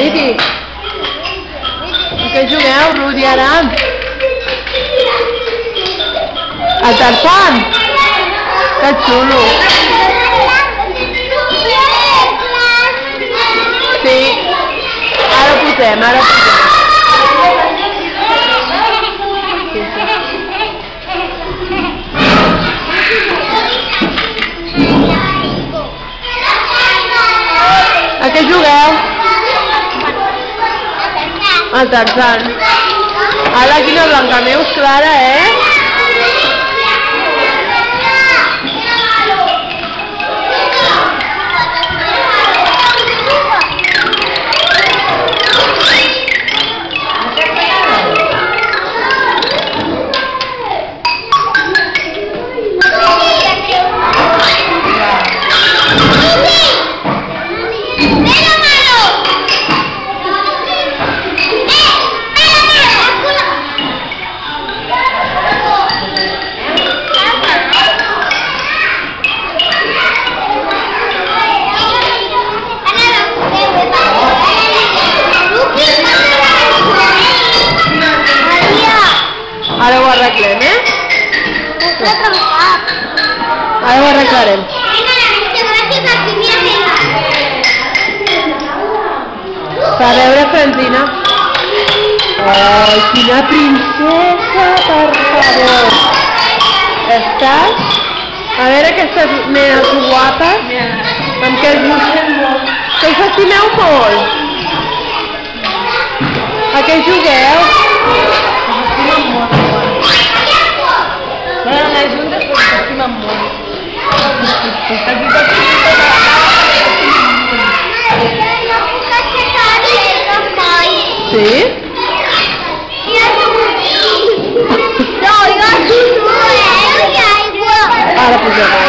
Miki. Que jugueu, Rudi, ara? El Tarzan? Que xulo. Sí. Ara ho posem, ara ho posem. A què jugueu? El Tarzan. Ala, quina Blancaneus clara, Ara ho arreglem, Ara ho arreglarem. A veure, Francina. Ai, quina princesa, per favor. Estàs? A veure aquestes nenes guapes. Amb què us estimeu molt? A què jugueu? Volen anar juntes però s'estimen molt. Sí? Ara posem.